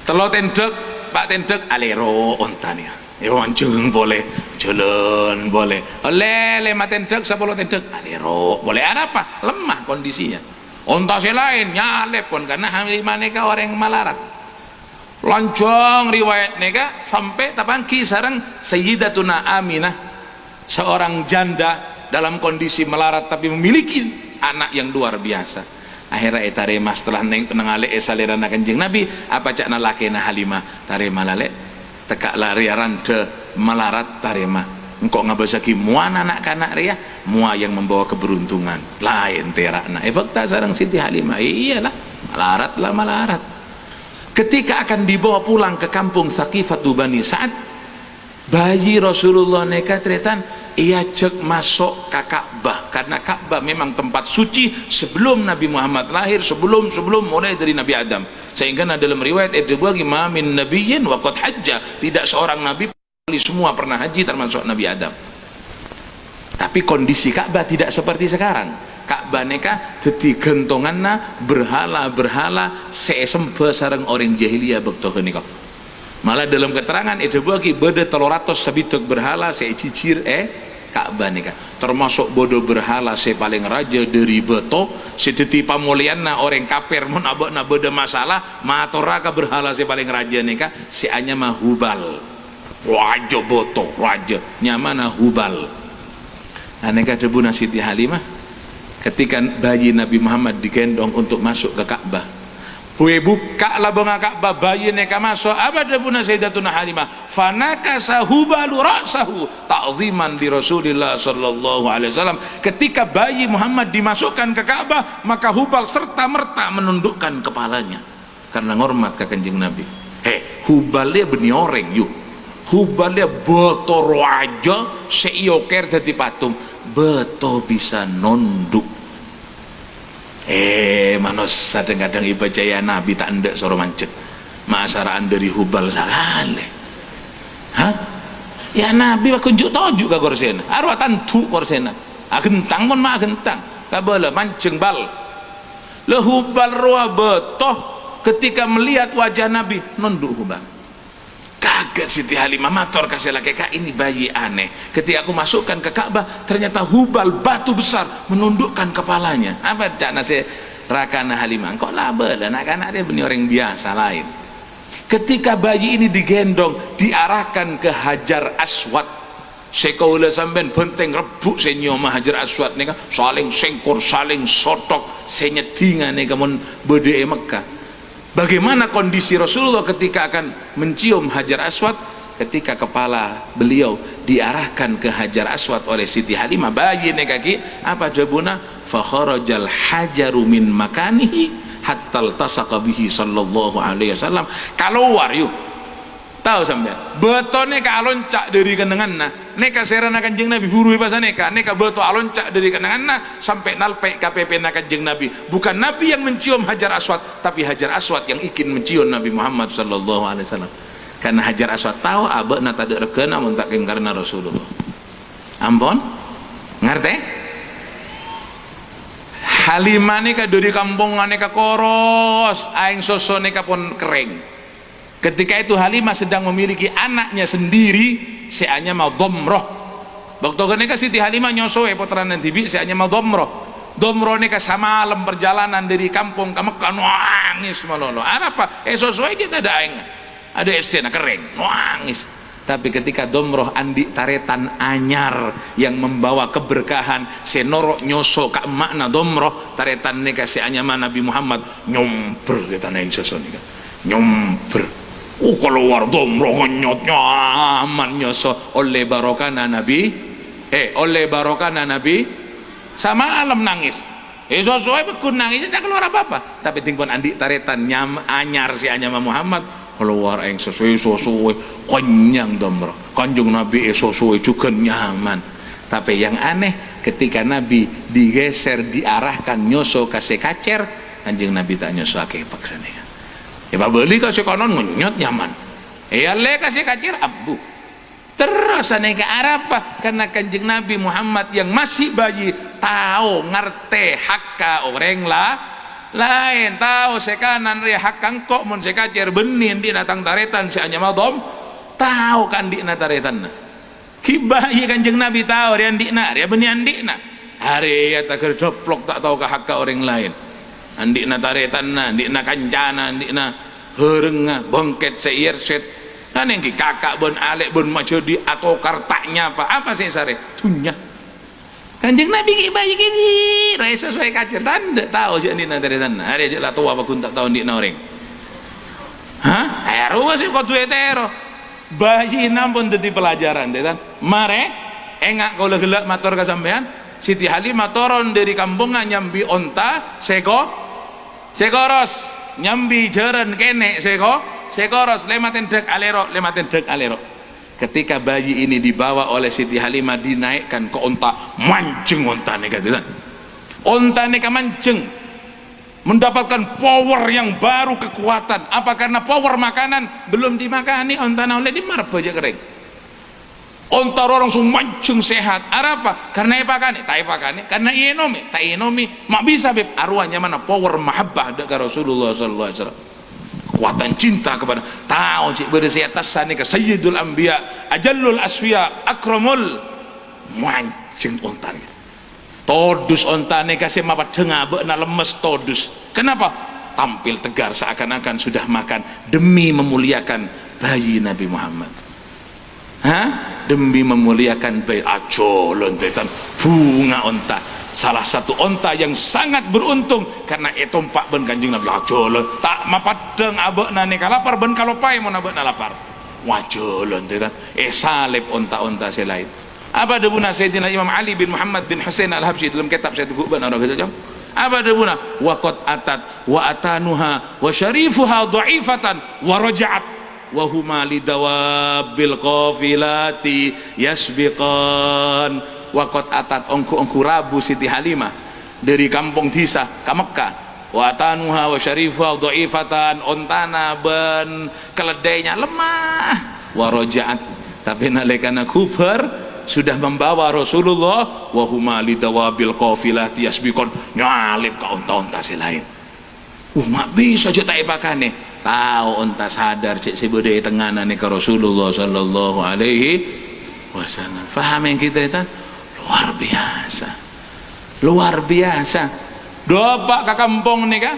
telo tendek, Pak tendek alero ontanya. Ya wancung boleh, jalan boleh. Oleh tendek, sepuluh tendek alero boleh. Apa? Lemah kondisinya. Onta lain nyalep pun karena Halimane ka orang malarat. Lonjong riwayat nega sampai tapangki sarang Sayyidatuna Aminah seorang janda dalam kondisi melarat tapi memiliki anak yang luar biasa. akhirnya tarema setelah neng penangale salirana kanjeng Nabi apa cak nalakena Halimah tarema lale tekak lariaran de melarat tarema engkau ngabasaki mua anak kanak ria mua yang membawa keberuntungan lain terakna fakta sarang Siti Halimah iyalah melarat lah melarat. Ketika akan dibawa pulang ke kampung Thaqifatu Bani Sa'ad, bayi Rasulullah neka tretan ia cek masuk ke Ka'bah karena Ka'bah memang tempat suci sebelum Nabi Muhammad lahir, sebelum mulai dari Nabi Adam. Sehingga dalam riwayat itu bagi min nabiyyin wa qad hajja, tidak seorang nabi semua pernah haji termasuk Nabi Adam. Tapi kondisi Ka'bah tidak seperti sekarang. Ka'bah neka dadi gentonganna berhala-berhala sesembe sareng orang jahiliyah bekto nika. Malah dalam keterangan itu bagi beda 300 sabituk berhala secicir Ka'bah nika. Termasuk bodo berhala paling raja dari beto setiti pamulianna orang kafir mun abana beda masalah matoraka berhala paling raja nika si anya mah Hubal. Raja boto raja nyamana Hubal. Aneka debuna Siti Halimah ketika bayi Nabi Muhammad digendong untuk masuk ke Ka'bah, bue buka lah bunga Ka'bah bayi neka masuk apa debuna Sayyidatuna Halimah fanakasa Hubalu ra'sahu ta'ziman di Rasulillah sallallahu alaihi wasallam. Ketika bayi Muhammad dimasukkan ke Ka'bah maka Hubal serta merta menundukkan kepalanya karena ngormat ke kanjeng Nabi. Hubal dia beni orang yuk, Hubal dia beto aja seioker dadi patung beto bisa nonduk. Manos kadang-kadang ibajaya Nabi tak ndak soro mancet maasaraan dari Hubal salale. Ya Nabi wa kunjuk tojuk ka korsena arwa tantu korsena agentang pun mak agentang kabala mancing bal le Hubal roa beto ketika melihat wajah Nabi nunduk Hubal. Kaget Siti Halimah mator kasih laki kak ini bayi aneh. Ketika aku masukkan ke Ka'bah ternyata Hubal batu besar menundukkan kepalanya. Apa tak nasi rakana Halimah kok label anak-anak dia benih orang biasa lain. Ketika bayi ini digendong diarahkan ke Hajar Aswad, sekolah sampean benteng rebuk senyoma Hajar Aswad nih kan saling sengkor saling sotok senyedingan nih kamun bede Mekah. Bagaimana kondisi Rasulullah ketika akan mencium Hajar Aswad? Ketika kepala beliau diarahkan ke Hajar Aswad oleh Siti Halimah bayi nekaki apa jawabuna fa kharajal hajaru min makanihi hatta altasaqa bihi sallallahu alaihi wasallam. Keluar yuk tahu sampean betone ka aloncak dari kenenganna neka serana kanjeng Nabi huru bahasa neka beto aloncak dari kenenganna sampai nalpe KPP na kanjeng Nabi. Bukan Nabi yang mencium Hajar Aswad tapi Hajar Aswad yang ingin mencium Nabi Muhammad sallallahu alaihi wasallam. Karena Hajar Aswad tahu abana tak ada rekena muntak karena Rasulullah. Ampun ngerti? Halimah neka dari kampung neka koros aing soso neka pun kering. Ketika itu Halimah sedang memiliki anaknya sendiri seanya mau Domroh. Waktu ketika Siti Halimah nyosoe puteran nanti bi seanya mau Domroh neka sama malam perjalanan dari kampung ke Mekah nangis malolo. Apa? Sosoe kita ada esena kering nangis. Tapi ketika Domroh andi taretan anyar yang membawa keberkahan senorok nyoso kak makna Domroh taretan neka seanya Nabi Muhammad nyomper tetan yang soso nika nyomper. Keluar Domroh nyotnya aman nyoso oleh barokana Nabi oleh barokana Nabi sama alam nangis sesuai bekun nangis tidak keluar apa-apa tapi tingpun andi taretan anyar si anyama Muhammad keluar yang sesuai konyang Domroh kanjung Nabi sesuai juga nyaman. Tapi yang aneh ketika Nabi digeser diarahkan nyoso kasih kacer kanjeng Nabi tak nyoso akeh paksane ya beli kasih konon menyot nyaman le kasih kacir abu terus aneh ke apa karena kanjeng Nabi Muhammad yang masih bayi tahu ngerti hakka orang lain tahu sekanan ria hakang kok mun sekacir benin di datang taretan si anya madom tahu kan di taretan kibayi kanjeng Nabi tahu ria andikna ria benih andikna hari ya tak kerdoplok tak tahu ke hakka orang lain andikna taretanna andikna kancana andikna herenga bengket seir set kan yang kakak bon alek bon majodi atau kartaknya apa sih sare tunya Kanjeng Nabi ki bayi gini rai sesuai kacer tanda tahu sih ini nanti tanah hari aja lah tua apa kun tak tahu di orang ero sih kau tuh ero bayi nampun jadi pelajaran deh kan mare engak kau gelak motor kesampean Siti Halimah turun dari kampungnya nyambi onta sekoros nyambi jaran kene sekoros lematin dek alero ketika bayi ini dibawa oleh Siti Halimah dinaikkan ke onta mancing onta nih kan onta nih mancing mendapatkan power yang baru kekuatan apa karena power makanan belum dimakani onta oleh di marpo aja kering onta orang semua mancing sehat apa karena ipakane tak ipakane karena inomi tak inomi mak bisa beb arwahnya mana power mahabbah dekat Rasulullah sallallahu alaihi wasallam kekuatan cinta kepada tahu cik berisi atas sana ke Sayyidul Anbiya Ajallul Asfiya Akramul mancing ontanya todus ontane kasih mapat tengah bekna lemes todus kenapa tampil tegar seakan-akan sudah makan demi memuliakan bayi Nabi Muhammad demi memuliakan bayi aco lontetan bunga onta salah satu onta yang sangat beruntung karena itu pak ben kanjeng Nabi aco tak mapat deng abekna nika lapar ben kalau pai mau abekna lapar wajo lontetan salib onta-onta selain apa debuna Sayyidina Imam Ali bin Muhammad bin Husain Al-Habsyi dalam kitab saya tunggu benar apa debuna waqad atat wa atanuha wa syarifuha dha'ifatan wa raja'at wa huma lidawabil qafilati yasbiqan waqad atat ongku rabu Siti Halimah dari kampung Disa ke Mekah wa atanuha wa syarifuha dha'ifatan ontana ben keledainya lemah wa raja'at tapi nalikana kubar sudah membawa Rasulullah wa huma lidawabil qafilah yasbiqun nyalip ke onta-onta selain mak bisa aja tak ipakane tahu onta sadar cek sebodai tenganane ke Rasulullah sallallahu alaihi wasallam paham yang kita itu luar biasa doa ke kampung nih kak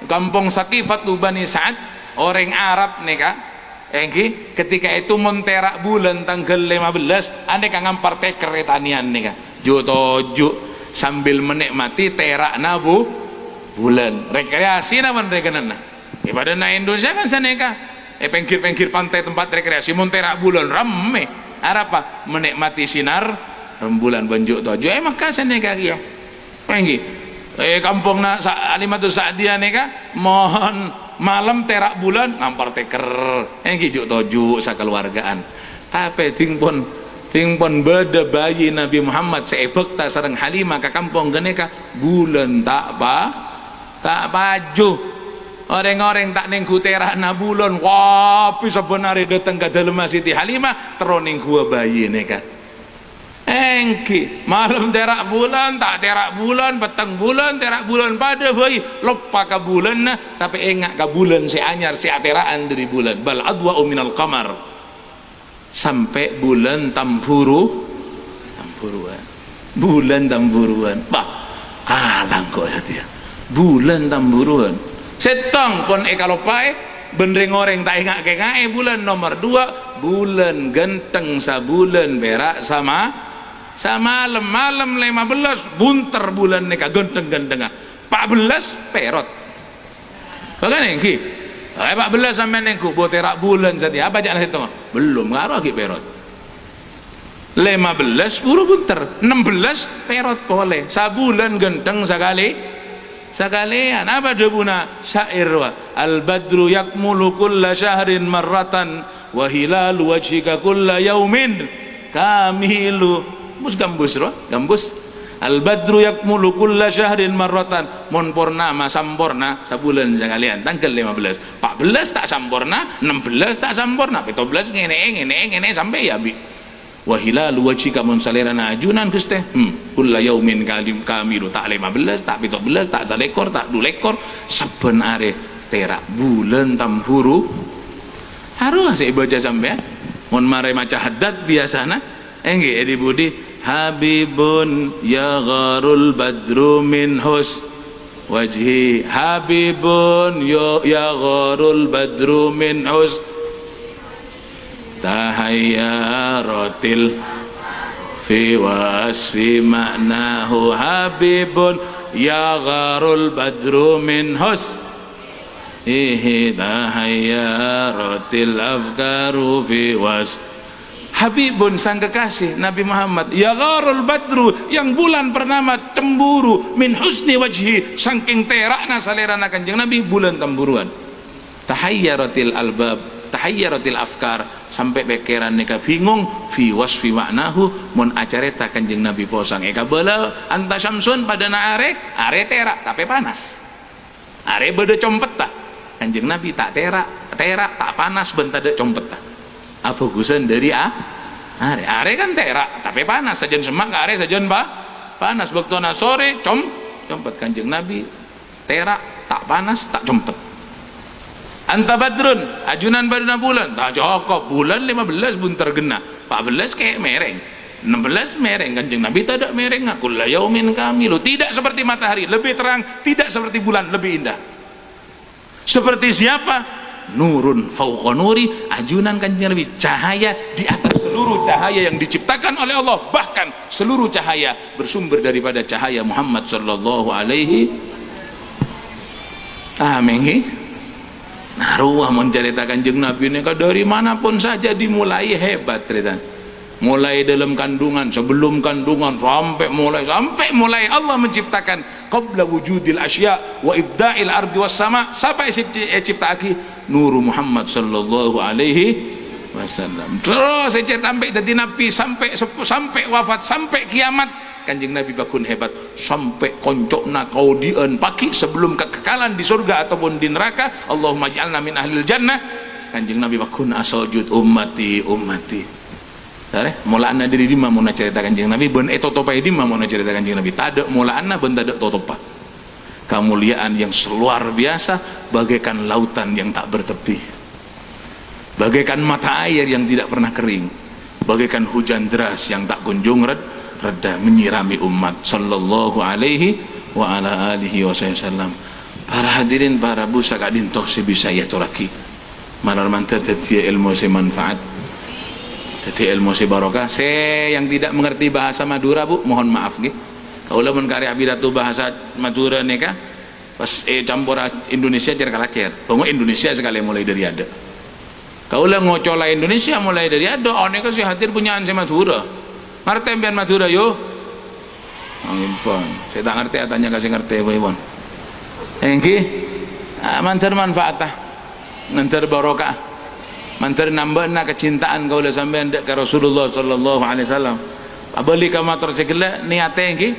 kampung Sakifat Bani Sa'ad orang Arab nih kak ketika itu monterak bulan tanggal 15 ane kang ngampar teker tanian nih kak juk sambil menikmati terak nabu bulan rekreasi naman rekenana ibadah na Indonesia kan sana kak pinggir pantai tempat rekreasi monterak bulan rame apa menikmati sinar rembulan banjuk tojo maka sana kak ya kampung na Alimatus Sa'diyah nih kak mohon malam terak bulan ngampar teker juk toju sakeluargaan apa tingpon beda bayi Nabi Muhammad seebek tak sareng Halimah ke kampung geneka bulan tak baju orang-orang tak nengku terak na bulan wapi sebenarnya datang ke dalam Siti Halimah teroning gua bayi neka malam terak bulan tak terak bulan petang bulan terak bulan pada bayi lupa ke bulan tapi enggak ke bulan si anyar si ateraan dari bulan bal adwa minal qamar sampai bulan tamburuan bah halang kok saja bulan tamburuan setong pun kalau pae bendring orang tak ingat kengai bulan nomor 2 bulan genteng sabulan berak sama malam 15 bunter bulan neka genteng-genteng 14 perot bahkan yang 14 sampai nengku boterak bulan saja apa jangan hitung belum ngaruh lagi perot 15 buru bunter 16 perot boleh sabulan genteng sekalian apa debuna syair al badru yakmulu kulla syahrin marratan wa hilalu wajhika kulla yaumin kamilu gambus al badru yakmulu kulla syahrin marratan mon purnama sampurna sabulan sekalian tanggal 15 14 tak sampurna 16 tak sampurna 17 ngene sampai ya bi wa hilalu wajhika mun salirana ajunan Gusti kulla yaumin kamilu tak 15 tak 17 tak salekor tak 2 lekor saben are terak bulan tamburu harus saya baca sampai mon mare maca haddad biasana nggih Edi Budi Habibun ya gharul badru min hus wajhi Habibun ya gharul badru min hus tahayyaratil fi wasfi ma'nahu habibun ya gharul badru min husnihi tahayyaratil afkaru fi was. Habibun sang kekasih Nabi Muhammad, ya gharul badru yang bulan pernama cemburu, min husni wajhi saking terakna salerana kanjeng Nabi bulan temburuan. Tahayyaratil albab, tahayyaratil afkar sampai pikiran nika bingung fi wasfi maknahu mun acareta kanjeng Nabi posang eka bala anta syamsun pada na are terak tapi panas, are beda compet tak kanjeng Nabi tak terak tak panas bentar dek compet tak apa gusan dari are kan terak tapi panas sajen semak are sajen panas waktu na sore compet kanjeng Nabi terak tak panas tak compet. Anta badrun ajunan baduna bulan tak cukup bulan 15 bun tergena 14 kayak mereng 16 mereng kanjeng Nabi tidak mereng aku la yaumin kamilu tidak seperti matahari lebih terang tidak seperti bulan lebih indah seperti siapa nurun fauqa nuri ajunan kanjeng Nabi cahaya di atas seluruh cahaya yang diciptakan oleh Allah bahkan seluruh cahaya bersumber daripada cahaya Muhammad sallallahu alaihi naruah mencerita kanjeng Nabi ini dari manapun saja dimulai hebat cerita mulai dalam kandungan sebelum kandungan sampai mulai Allah menciptakan qabla wujudil asya wa ibda'il ardi was sama sampai cipta aki nuru Muhammad sallallahu alaihi wasallam terus sampai jadi Nabi sampai wafat sampai kiamat kanjeng Nabi bakun hebat sampai koncokna kaudian pagi sebelum kekekalan di surga ataupun di neraka Allahumma ja'alna min ahlil jannah kanjeng Nabi bakun asajud ummati Tare, mulaanna dari lima mau cerita kanjeng Nabi, ben totopai lima mau cerita kanjeng Nabi. Tada mulaanna ben tada totopa. Kemuliaan yang luar biasa, bagaikan lautan yang tak bertepi, bagaikan mata air yang tidak pernah kering, bagaikan hujan deras yang tak kunjung reda menyirami umat. Sallallahu alaihi wa ala alihi wasallam. Para hadirin, para busa kadintoh sebisa ya toraki. Malar mantar tetia ilmu semanfaat. Jadi ilmu si barokah. Saya yang tidak mengerti bahasa Madura bu, mohon maaf nih. Kaulah menkarya bidatu bahasa Madura nih kah? Pas campur Indonesia cer kalacer. Pengu Indonesia sekali mulai dari ada. Kaulah ngocola Indonesia mulai dari ada. Oh nih si hadir punyaan si Madura. Ngerti biar Madura yo. Angimpon. Saya tak ngerti atanya kasih ngerti bu ibon. Engki mantar manfaatah, mantar barokah. Mantar nambahna kecintaan kau le sampean ke Rasulullah sallallahu alaihi wasallam. Abali ka matur segala niate engki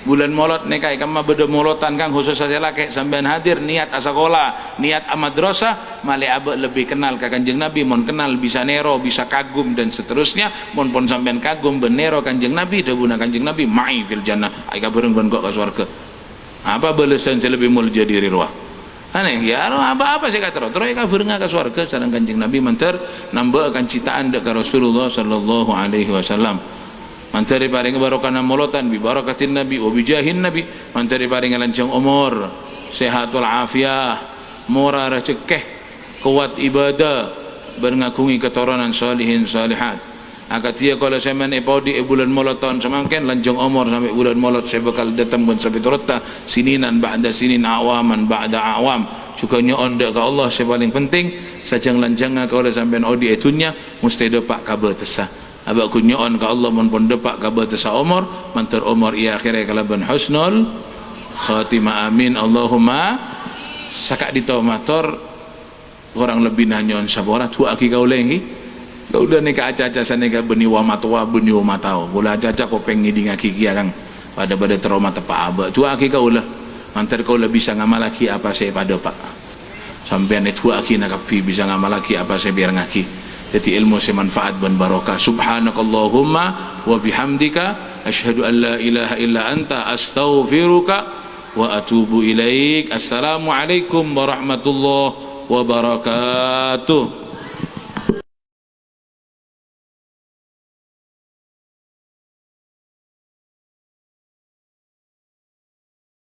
bulan molot nekai kama beda molotan kang khusus saja laki sampean hadir niat asakola niat madrasah male abe lebih kenal ka kanjeng Nabi mon kenal bisa nero bisa kagum dan seterusnya mon pon sampean kagum benero kanjeng Nabi debuna kanjeng Nabi ma'i fil jannah ai ka bareng kok ka surga. Apa balasan lebih mulia diri ruah aneh ya apa saya kata terus ka berenga ke surga sareng kanjeng Nabi mantar nambah akan citaan dek Rasulullah sallallahu alaihi wasallam mantar paring barokah molotan bi barakatin Nabi wa bijahin Nabi mantar paring lancang umur sehatul afiah murah rezeki kuat ibadah berngakungi keturunan salihin salihat akatia kalau saya main epodi bulan molotan semangken lanjang umur sampai bulan molot saya bakal datang pun sampai turutta sininan ba'da sinin awaman ba'da awam juga nyon dek ke Allah saya paling penting sajang lanjang kalau sampai odi etunya mesti dapat kabar tesa abak ku nyon ke Allah mun pun dapat kabar tesa umur mantar umur ia akhirnya kalaban husnul khatimah amin Allahumma sakak ditaumator orang lebih nanyon sabora tu aki kau lengi kau udah nika aca-aca sana ka beni wa matwa beni wa matau bola aca-aca kau pengen di ngaki kia kang pada trauma tepa aba tu aki kau lah mantar kau lah bisa ngamalaki apa saya pada pak sampai itu aki nak api bisa ngamalaki apa saya biar ngaki jadi ilmu semanfaat dan barokah subhanakallahumma wa bihamdika asyhadu an la ilaha illa anta astaghfiruka wa atubu ilaik. Assalamualaikum warahmatullahi wabarakatuh.